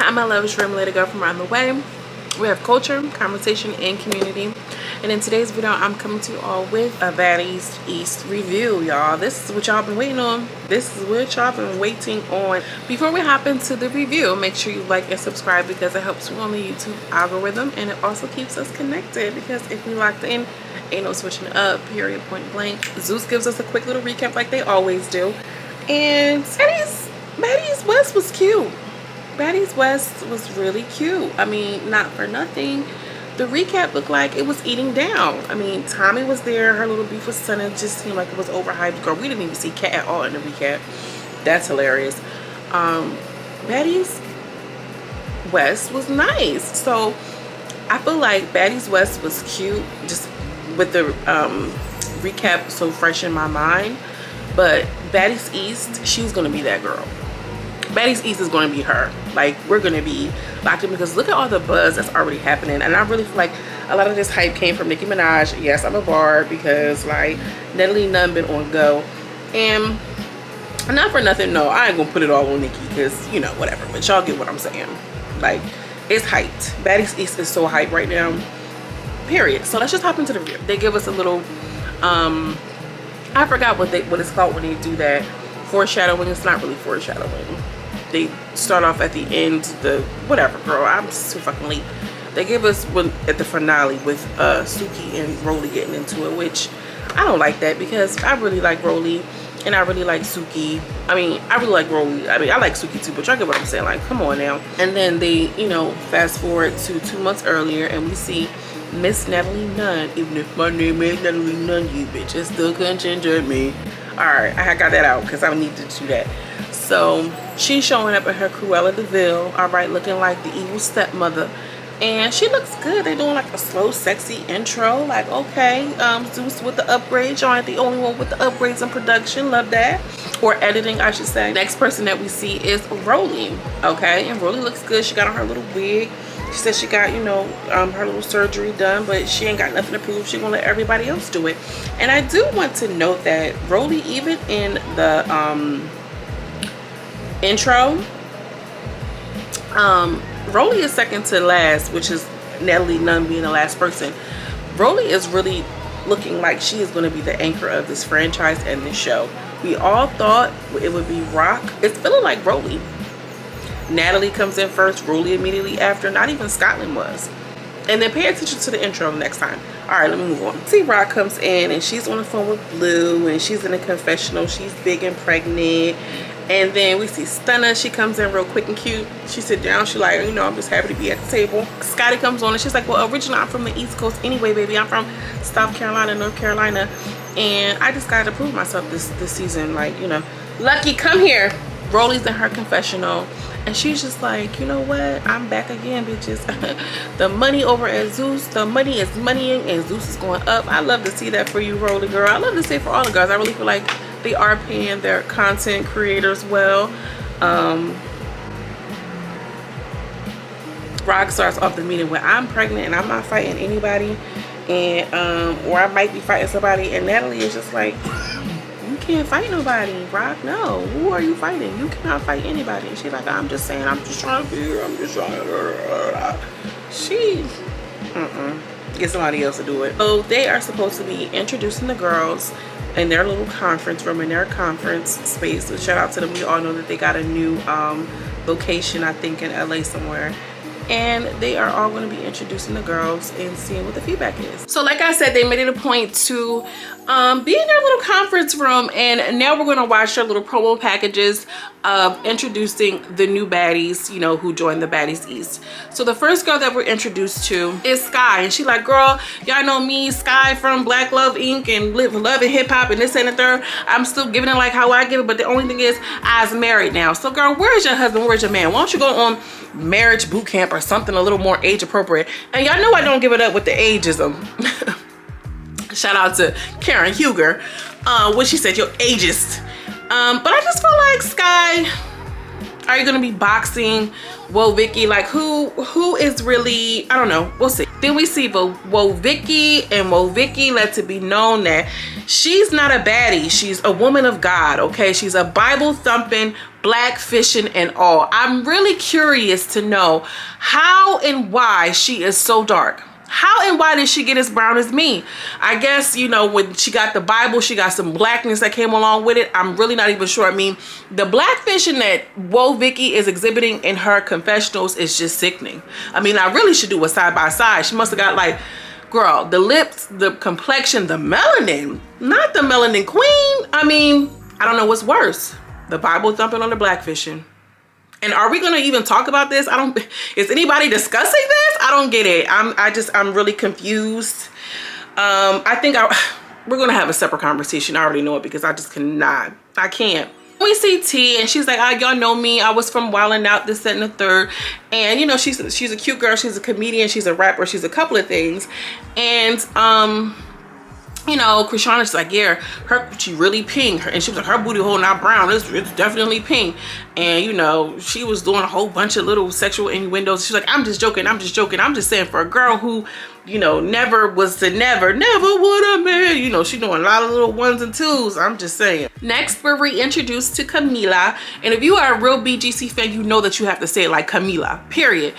I'm a love stream little girl from around the way. We have culture, conversation, and community. And in today's video, I'm coming to you all with a Baddies East review, y'all. This is what y'all been waiting on. This is what y'all been waiting on. Before we hop into the review, make sure you like and subscribe because it helps me on the YouTube algorithm, and it also keeps us connected because if we locked in, ain't no switching up, period, point blank. Zeus gives us a quick little recap like they always do. And Baddies West was cute. Baddies West was really cute. I mean, not for nothing, the recap looked like it was eating down. I mean, Tommy was there. Her little beef with Son. It just seemed like it was overhyped. Girl, we didn't even see Cat at all in the recap. That's hilarious. Baddies West was nice. So I feel like Baddies West was cute just with the recap so fresh in my mind. But Baddies East, she's going to be that girl. Baddies East is going to be her. Like, we're going to be locked in because look at all the buzz that's already happening. And I really feel like a lot of this hype came from Nicki Minaj. Yes, I'm a barb because, like, Natalie Nunn been on go. And not for nothing, no, I ain't going to put it all on Nicki because, you know, whatever. But y'all get what I'm saying. Like, it's hyped. Baddies East is so hyped right now. Period. So let's just hop into the review. They give us a little, I forgot what it's called when they do that. Foreshadowing. It's not really foreshadowing. They start off at the end, whatever, girl, I'm too fucking late. They give us one at the finale with Suki and Rolly getting into it, which I don't like that because I really like Rolly and I really like Suki. I mean, I really like Rolly. I mean, I like Suki too, but y'all get what I'm saying. Like, come on now. And then they, you know, fast forward to 2 months earlier and we see Miss Natalie Nunn. Even if my name is Natalie Nunn, you bitches still couldn't change me. Alright, I got that out because I need to do that. So she's showing up at her Cruella de Vil, alright, looking like the evil stepmother. And she looks good. They're doing like a slow, sexy intro. Like, okay, Zeus with the upgrades. Y'all ain't the only one with the upgrades in production. Love that. Or editing, I should say. Next person that we see is Rolly. Okay, and Rolly looks good. She got on her little wig. She said she got, you know, her little surgery done, but she ain't got nothing to prove. She gonna let everybody else do it. And I do want to note that Rolly, even in the intro, Rolly is second to last, which is Natalie Nunn being the last person. Rolly is really looking like she is going to be the anchor of this franchise and this show. We all thought it would be Rock. It's feeling like Rolly. Natalie comes in first, Rolly immediately after. Not even Scotland was. And then pay attention to the intro next time. Alright, let me move on. See, Rock comes in and she's on the phone with Blue and she's in a confessional. She's big and pregnant. And then we see Stunner. She comes in real quick and cute. She sit down. She like, you know, I'm just happy to be at the table. Scotty comes on and she's like, well, originally I'm from the East Coast anyway, baby. I'm from South Carolina, North Carolina. And I just got to prove myself this season. Like, you know, Lucky, come here. Rolly's in her confessional. And she's just like, you know what? I'm back again, bitches. The money over at Zeus. The money is moneying and Zeus is going up. I love to see that for you, Rolly girl. I love to see it for all the girls. I really feel like they are paying their content creators well. Rock starts off the meeting with, I'm pregnant and I'm not fighting anybody. And or I might be fighting somebody. And Natalie is just like, you can't fight nobody, Rock. No, who are you fighting? You cannot fight anybody. And she's like, I'm just saying, I'm just trying to be here. I'm just trying to. She get somebody else to do it. So they are supposed to be introducing the girls in their little conference room, in their conference space. So shout out to them. We all know that they got a new location, I think in LA somewhere. And they are all going to be introducing the girls and seeing what the feedback is. So like I said, they made it a point to be in their little conference room, and now we're going to watch their little promo packages of introducing the new baddies, you know, who joined the Baddies East. So the first girl that we're introduced to is Sky, and she like, girl, y'all know me, Sky from Black Love Inc. and Live Love and Hip Hop and this and the third. I'm still giving it like how I give it, but the only thing is I's married now. So girl, where's your husband? Where's your man? Why don't you go on marriage boot camp or something a little more age appropriate? And y'all know I don't give it up with the ageism. Shout out to Karen Huger. What she said, you're ageist. But I just feel like, Sky, are you gonna be boxing Whoa Vicky, like who is really, I don't know, we'll see. Then we see Whoa Vicky, and Whoa Vicky let to be known that she's not a baddie, she's a woman of God, okay? She's a Bible thumping, black fishing and all. I'm really curious to know how and why she is so dark. How and why did she get as brown as me? I guess, you know, when she got the Bible, she got some blackness that came along with it. I'm really not even sure. I mean, the blackfishing that Whoa Vicky is exhibiting in her confessionals is just sickening. I mean, I really should do a side by side. She must have got like, girl, the lips, the complexion, the melanin, not the melanin queen. I mean, I don't know what's worse. The Bible thumping on the blackfishing. And are we gonna even talk about this? Is anybody discussing this? I don't get it. I'm really confused. I think we're gonna have a separate conversation. I already know it because I just cannot. I can't. We see T and she's like, oh, y'all know me. I was from Wildin' Out, this, that, and the third. And you know, she's a cute girl. She's a comedian. She's a rapper. She's a couple of things. And you know, Krishana's like, yeah, she really pink. And she was like, her booty hole not brown. It's definitely pink. And, you know, she was doing a whole bunch of little sexual innuendos. She's like, I'm just joking. I'm just joking. I'm just saying for a girl who, you know, never was to never would have been. You know, she doing a lot of little ones and twos. I'm just saying. Next, we're reintroduced to Camila. And if you are a real BGC fan, you know that you have to say it like Camila, period.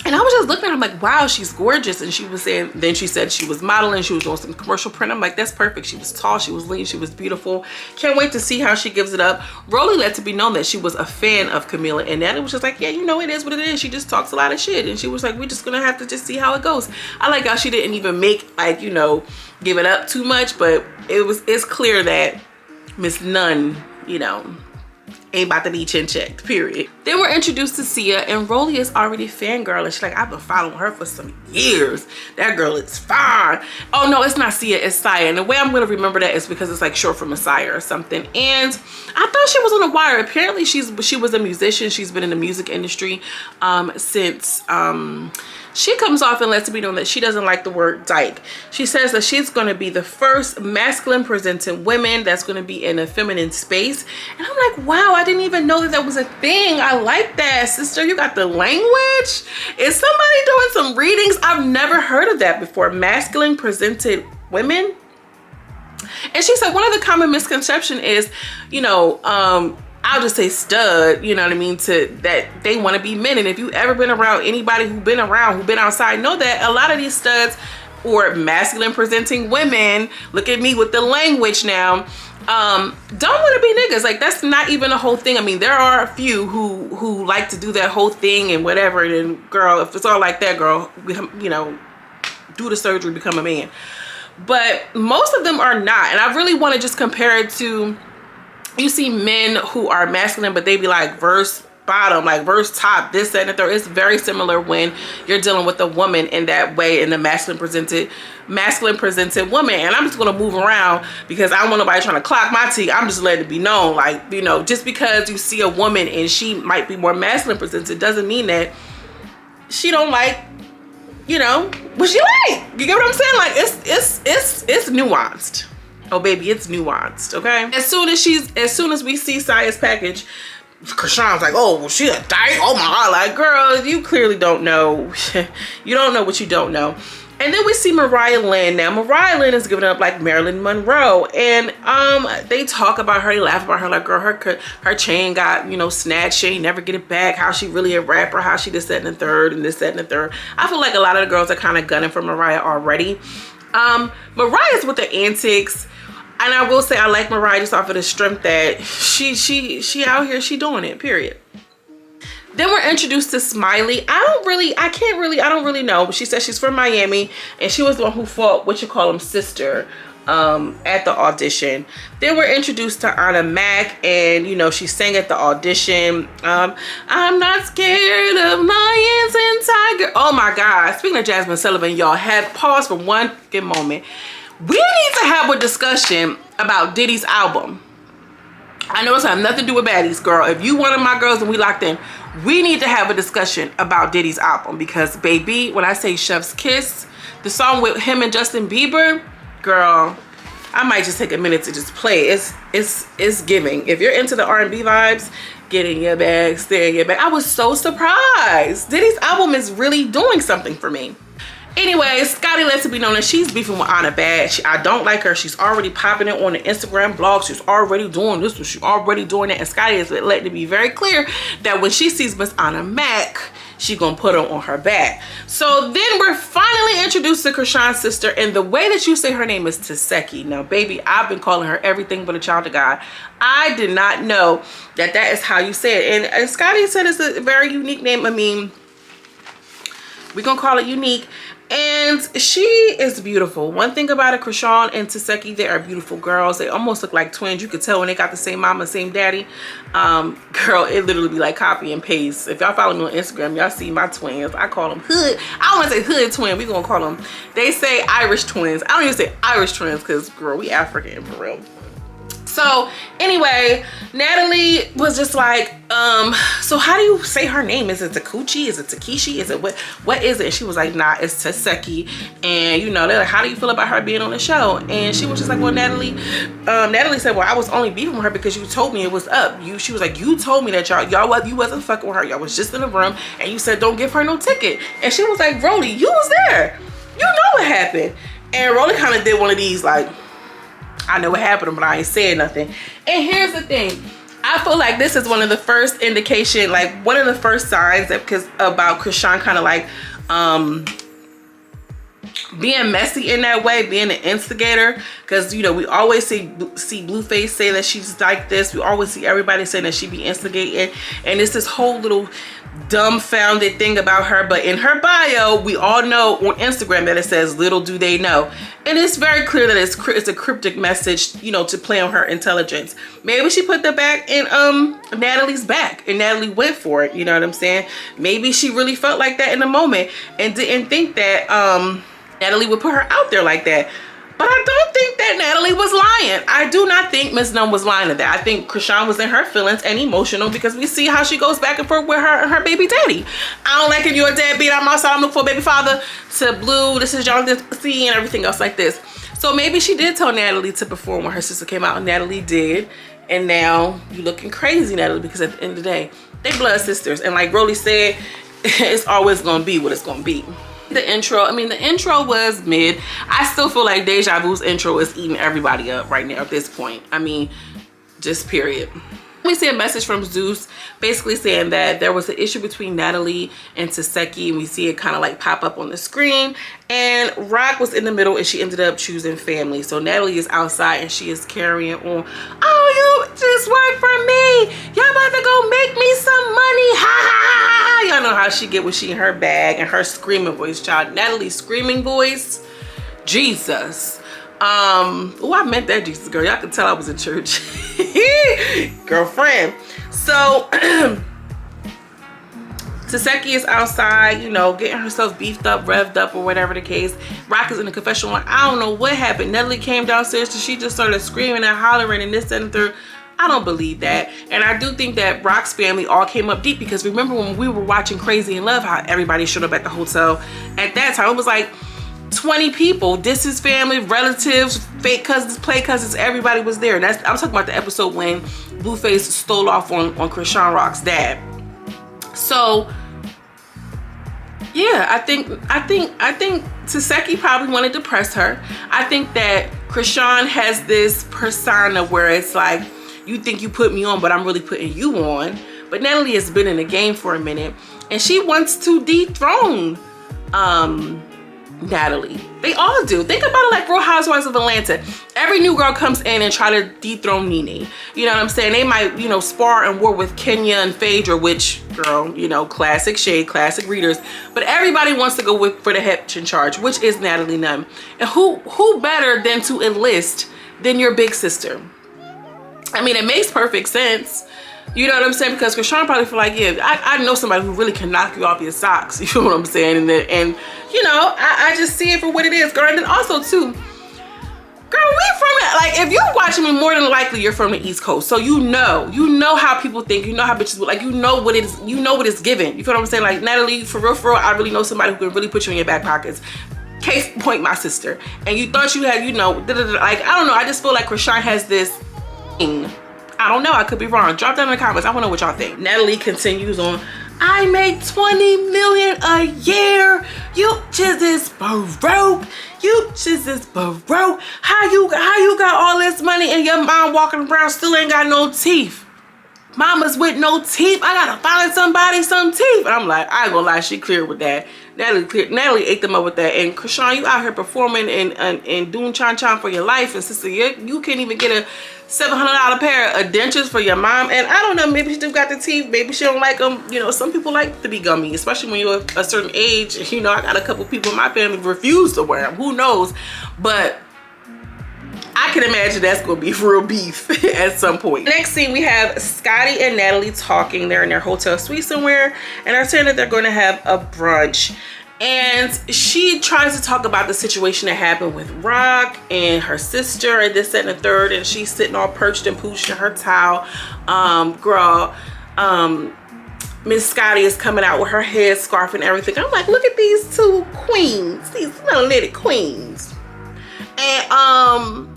And I was just looking at her, I'm like, wow, she's gorgeous. And she was saying, then she said she was modeling, she was doing some commercial print. I'm like, that's perfect. She was tall, she was lean, she was beautiful. Can't wait to see how she gives it up. Rolly let to be known that she was a fan of Camila, and that it was just like, yeah, you know, it is what it is. She just talks a lot of shit. And she was like, we're just gonna have to just see how it goes. I like how she didn't even make, like, you know, give it up too much, but it's clear that Miss Nunn, you know, ain't about to be chin checked, period. Then we're introduced to Sia, and Rolly is already fangirl, and she's like, I've been following her for some years. That girl is fine. Oh no, it's not Sia, it's Saya. And the way I'm gonna remember that is because it's like short for Messiah or something. And I thought she was on The Wire. Apparently she was a musician. She's been in the music industry since she comes off and lets it be known that she doesn't like the word dyke. She says that she's going to be the first masculine presenting woman that's going to be in a feminine space. And I'm like, wow, I didn't even know that that was a thing. I like that, sister. You got the language. Is somebody doing some readings? I've never heard of that before. Masculine presented women. And she said one of the common misconception is, you know, I'll just say stud, you know what I mean, to that they want to be men. And if you've ever been around anybody who's been outside, know that a lot of these studs or masculine presenting women, look at me with the language now, don't want to be niggas. Like, that's not even a whole thing. I mean, there are a few who like to do that whole thing and whatever. And then, girl, if it's all like that, girl, you know, do the surgery, become a man. But most of them are not. And I really want to just compare it to, you see men who are masculine, but they be like verse bottom, like verse top, this, that, and the third. It's very similar when you're dealing with a woman in that way, in the masculine presented woman. And I'm just gonna move around because I don't want nobody trying to clock my tea. I'm just letting it be known, like, you know, just because you see a woman and she might be more masculine presented doesn't mean that she don't like, you know, what she like. You get what I'm saying? Like, it's nuanced. Oh baby, it's nuanced, okay? As soon as we see Saya's package, Krishan's like, oh, she a dyke? Oh my God, like, girl, you clearly don't know. You don't know what you don't know. And then we see Mariah Lynn. Now, Mariah Lynn is giving up like Marilyn Monroe. And they talk about her, they laugh about her, like, girl, her chain got, you know, snatched. She ain't never get it back. How she really a rapper, how she this, that, and the third, and this, that, and the third. I feel like a lot of the girls are kind of gunning for Mariah already. Mariah's with the antics. And I will say I like Mariah just off of the strength that she out here, she doing it, period. Then we're introduced to Smiley. I don't really know. But she says she's from Miami and she was the one who fought, sister at the audition. Then we're introduced to Anna Mac, and you know, she sang at the audition. I'm not scared of lions and tigers. Oh my God. Speaking of Jasmine Sullivan, y'all, have pause for one good moment. We need to have a discussion about Diddy's album. I know it's have nothing to do with Baddies, girl. If you one of my girls and we locked in, we need to have a discussion about Diddy's album, because baby, when I say Chef's Kiss, the song with him and Justin Bieber, girl, I might just take a minute to just play it. It's giving. If you're into the R&B vibes, get in your bag, stay in your bag. I was so surprised. Diddy's album is really doing something for me. Anyway, Scotty lets it be known that she's beefing with Anna bad. I don't like her. She's already popping it on the Instagram blog. She's already doing this, she's already doing that. And Scotty is letting it be very clear that when she sees Miss Anna Mac, she gonna put her on her back. So then we're finally introduced to Krishan's sister, and the way that you say her name is Taseki. Now, baby, I've been calling her everything but a child of God. I did not know that that is how you say it. And Scotty said it's a very unique name. I mean, we're gonna call it unique. And she is beautiful. One thing about it, Krishan and Taseki, they are beautiful girls. They almost look like twins. You could tell when they got the same mama, same daddy. Girl, it literally be like copy and paste. If y'all follow me on Instagram, y'all see my twins. I call them hood. I don't want to say hood twin. We gonna call them, they say Irish twins. I don't even say Irish twins because, girl, we African for real. So anyway, Natalie was just like, so how do you say her name? Is it Takuchi? Is it Takeshi? Is it what is it? And she was like, nah, it's Taseki. And you know, they're like, how do you feel about her being on the show? And she was just like, well, Natalie said, well, I was only beefing with her because you told me it was up. She was like, you told me that you wasn't fucking with her. Y'all was just in the room and you said, don't give her no ticket. And she was like, Rolly, you was there. You know what happened. And Rolly kind of did one of these like, I know what happened, but I ain't saying nothing. And here's the thing. I feel like this is one of the first indication, like one of the first signs that, because about Krishan kind of like being messy in that way, being an instigator. Because, you know, we always see Blueface say that she's like this. We always see everybody saying that she be instigating. And it's this whole little dumbfounded thing about her, but in her bio we all know on Instagram that it says little do they know, and it's very clear that it's a cryptic message, you know, to play on her intelligence. Maybe she put the back in Natalie's back and Natalie went for it, you know what I'm saying? Maybe she really felt like that in the moment and didn't think that Natalie would put her out there like that. But I don't think that Natalie was lying. I do not think Miss Nunn was lying to that. I think Krishan was in her feelings and emotional because we see how she goes back and forth with her and her baby daddy. I don't like if you're a deadbeat. I'm outside. I'm looking for a baby father. To Blue, this is John C and everything else like this. So maybe she did tell Natalie to perform when her sister came out. And Natalie did. And now you looking crazy, Natalie, because at the end of the day, they blood sisters. And like Rolly said, it's always going to be what it's going to be. The intro, I mean, the intro was mid. I still feel like Deja Vu's intro is eating everybody up right now at this point. I mean, just period. We see a message from Zeus basically saying that there was an issue between Natalie and Taseki, and we see it kind of like pop up on the screen. And Rock was in the middle and she ended up choosing family. So Natalie is outside and she is carrying on. Oh, you just work for me. Y'all about to go make me some money. Ha ha ha ha. Y'all know how she get when she in her bag and her screaming voice, child. Natalie's screaming voice. Jesus. Oh, I meant that, Jesus, girl. Y'all could tell I was in church. Girlfriend. So Taseki is outside, you know, getting herself beefed up, revved up, or whatever the case. Rock is in the confessional. I don't know what happened. Natalie came downstairs and she just started screaming and hollering and this, that, and the third. I don't believe that. And I do think that Rock's family all came up deep because remember when we were watching Crazy in Love, how everybody showed up at the hotel at that time. It was like 20 people. This is family, relatives, fake cousins, play cousins, everybody was there. And that's, I'm talking about the episode when Blueface stole off on Krishan Rock's dad. So yeah, I think Taseki probably wanted to press her. I think that Krishan has this persona where it's like, you think you put me on, but I'm really putting you on. But Natalie has been in the game for a minute and she wants to dethrone Natalie. They all do. Think about it like Real Housewives of Atlanta. Every new girl comes in and try to dethrone Nene. You know what I'm saying? They might, you know, spar and war with Kenya and Phaedra, which, girl, you know, classic shade, classic readers. But everybody wants to go for the head in charge, which is Natalie Nunn. And who better than to enlist than your big sister? I mean, it makes perfect sense. You know what I'm saying? Because Krishan probably feel like, yeah, I know somebody who really can knock you off your socks. You know what I'm saying? And you know, I just see it for what it is, girl. And then also too, girl, we from, like, if you're watching me, more than likely you're from the East Coast. So you know how people think, you know how bitches, like, you know what it's given. You feel what I'm saying? Like, Natalie, for real, I really know somebody who can really put you in your back pockets. Case point, my sister. And you thought you had, you know, like, I don't know. I just feel like Krishan has this thing. I don't know. I could be wrong. Drop down in the comments. I want to know what y'all think. Natalie continues on. I make 20 million a year. You just is broke. You just is broke. How you got all this money and your mom walking around still ain't got no teeth? Mama's with no teeth. I gotta find somebody some teeth. And I'm like, I ain't gonna lie, she clear with that. Natalie ate them up with that. And Krishan, you out here performing and doing chan for your life. And sister, you can't even get a $700 pair of dentures for your mom. And I don't know, maybe she still got the teeth. Maybe she don't like them. You know, some people like to be gummy, especially when you're a certain age. You know, I got a couple people in my family refuse to wear them. Who knows? But I can imagine that's gonna be real beef at some point. Next scene, we have Scotty and Natalie talking. They're in their hotel suite somewhere, and they're saying that they're going to have a brunch. And she tries to talk about the situation that happened with Rock and her sister and this, that, and the third. And she's sitting all perched and pooched in her towel. Miss Scotty is coming out with her head scarf and everything. I'm like, look at these two queens, these little little queens. And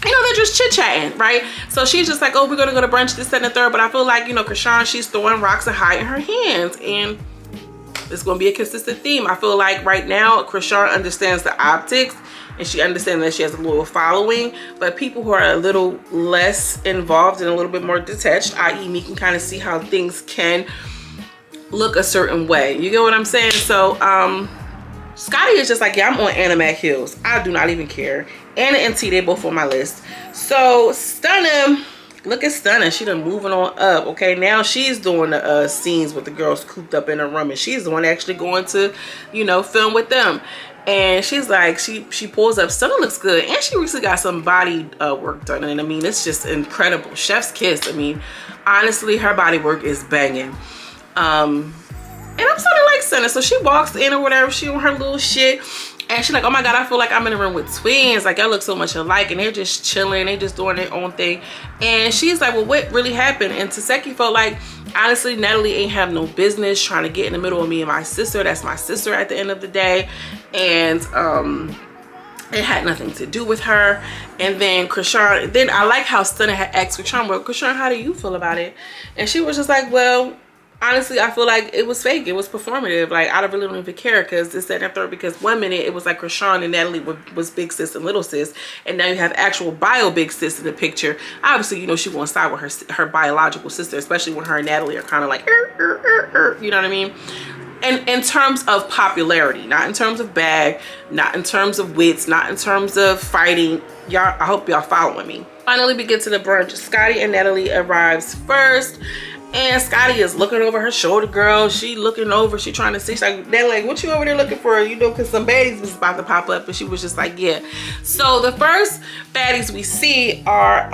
you know, they're just chit-chatting, right? So she's just like, oh, we're gonna go to brunch, this, that, and the third. But I feel like, you know, Krishan, she's throwing rocks and hiding her hands, and it's gonna be a consistent theme. I feel like right now Krishan understands the optics, and she understands that she has a little following, but people who are a little less involved and a little bit more detached, i.e. me, can kind of see how things can look a certain way. You get what I'm saying? So Scotty is just like, yeah, I'm on Anna Mac Hills. I do not even care. Anna and T, they both on my list. So Stunna, look at Stunna. She done moving on up. Okay, now she's doing the scenes with the girls cooped up in her room, and she's the one actually going to, you know, film with them. And she's like, she pulls up. Stunna looks good, and she recently got some body work done. And I mean, it's just incredible. Chef's kiss. I mean, honestly, her body work is banging. And I'm starting to like Stunna. So she walks in or whatever, she on her little shit, and she's like, oh my God, I feel like I'm in a room with twins. Like, y'all look so much alike, and they're just chilling, they just doing their own thing. And she's like, well, what really happened? And Taseki felt like, honestly, Natalie ain't have no business trying to get in the middle of me and my sister. That's my sister at the end of the day. And it had nothing to do with her. And then Krishan, then I like how Stunna had asked Krishan, well, Krishan, how do you feel about it? And she was just like, well, honestly, I feel like it was fake. It was performative. Like, I really don't even care, because this, that, and third. Because 1 minute it was like Krishan and Natalie was big sis and little sis, and now you have actual bio big sis in the picture. Obviously, you know, she won't side with her biological sister, especially when her and Natalie are kind of like, you know what I mean? And in terms of popularity, not in terms of bag, not in terms of wits, not in terms of fighting. Y'all, I hope y'all following me. Finally, we get to the brunch. Scotty and Natalie arrives first. And Scotty is looking over her shoulder, girl. She looking over, she trying to see. She's like, they're like, what you over there looking for? You know, because some baddies was about to pop up. And she was just like, yeah. So the first baddies we see are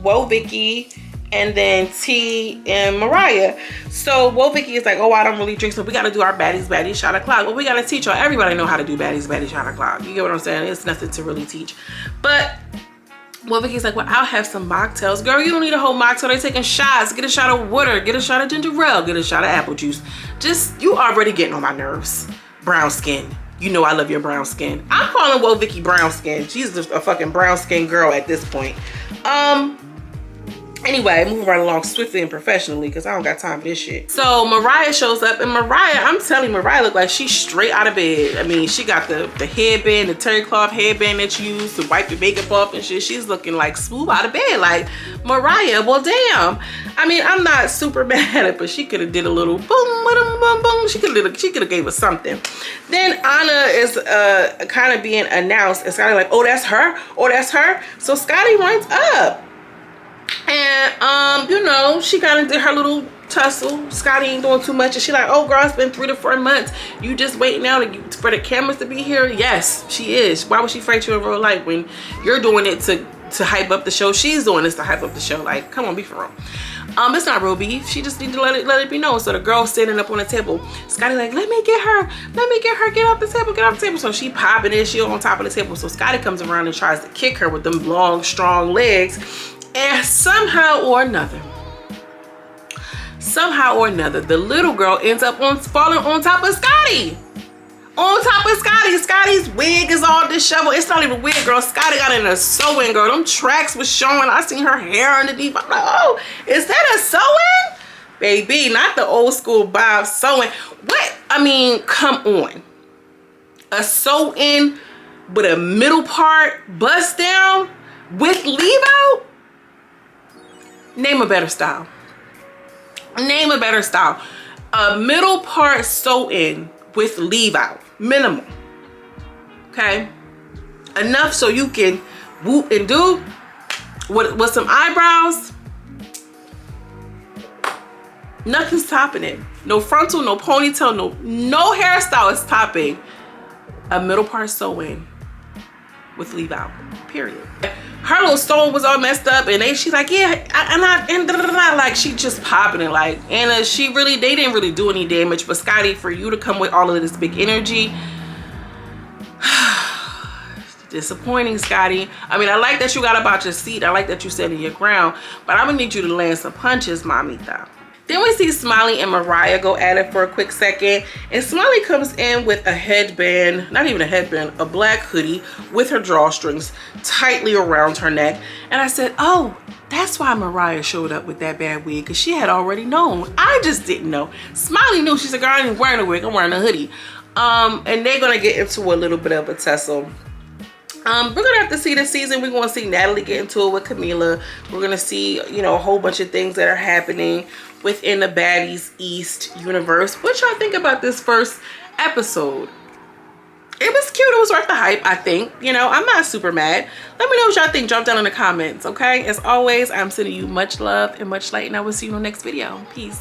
Woe Vicky, and then T and Mariah. So Woe Vicky is like, oh, I don't really drink, so we got to do our baddies shot o'clock. Well, we got to teach y'all. Everybody know how to do baddies shot o'clock. You get what I'm saying? It's nothing to really teach. But well, Vicky's like, well, I'll have some mocktails. Girl, you don't need a whole mocktail. They're taking shots. Get a shot of water. Get a shot of ginger ale. Get a shot of apple juice. Just, you already getting on my nerves. Brown skin. You know I love your brown skin. I'm calling Woe Vicky brown skin. She's just a fucking brown skin girl at this point. Anyway, moving right along swiftly and professionally, because I don't got time for this shit. So Mariah shows up, and Mariah, I'm telling you, Mariah look like she's straight out of bed. I mean, she got the headband, the terry cloth headband that you use to wipe your makeup off and shit. She's looking like smooth out of bed. Like, Mariah, well, damn. I mean, I'm not super mad at it, but she could have did a little boom, boom, boom, boom. She could have gave us something. Then Anna is kind of being announced, and Scotty like, oh, that's her? Oh, that's her? So Scotty runs up. And you know, she kind of did her little tussle. Scotty ain't doing too much, and she like, oh girl, it's been 3 to 4 months. You just waiting now for the cameras to be here? Yes, she is. Why would she fight you in real life when you're doing it to hype up the show? She's doing this to hype up the show. Like, come on, be for real. It's not real beef. She just need to let it be known. So the girl standing up on the table, Scotty like, let me get her, get off the table, get off the table. So she popping it, she on top of the table. So Scotty comes around and tries to kick her with them long, strong legs. And somehow or another, the little girl ends up falling on top of Scotty. On top of Scotty. Scotty's wig is all disheveled. It's not even wig, girl. Scotty got in a sewing, girl. Them tracks was showing. I seen her hair underneath. I'm like, oh, is that a sewing? Baby, not the old school Bob sewing. What? I mean, come on. A sew-in with a middle part bust down with leave out? Name a better style. Name a better style. A middle part sew-in with leave out. Minimum. Okay? Enough so you can whoop and do with some eyebrows. Nothing's topping it. No frontal, no ponytail, no hairstyle is topping a middle part sew-in with leave out. Period. Her little stone was all messed up, and she's like, yeah, like she just popping it. Like, Anna, they didn't really do any damage, but Scotty, for you to come with all of this big energy, disappointing, Scotty. I mean, I like that you got about your seat. I like that you sat in your ground, but I'm gonna need you to land some punches, mamita. Then we see Smiley and Mariah go at it for a quick second, and Smiley comes in with a headband, not even a headband, a black hoodie with her drawstrings tightly around her neck. And I said, oh, that's why Mariah showed up with that bad wig, because she had already known. I just didn't know. Smiley knew. She said, girl, I ain't wearing a wig, I'm wearing a hoodie. And they're gonna get into a little bit of a tussle. We're gonna have to see this season. We're gonna see Natalie get into it with Camila. We're gonna see, you know, a whole bunch of things that are happening within the Baddies East universe. What y'all think about this first episode? It was cute. It was worth the hype, I think. You know, I'm not super mad. Let me know what y'all think. Drop down in the comments, okay? As always, I'm sending you much love and much light, and I will see you in the next video. Peace.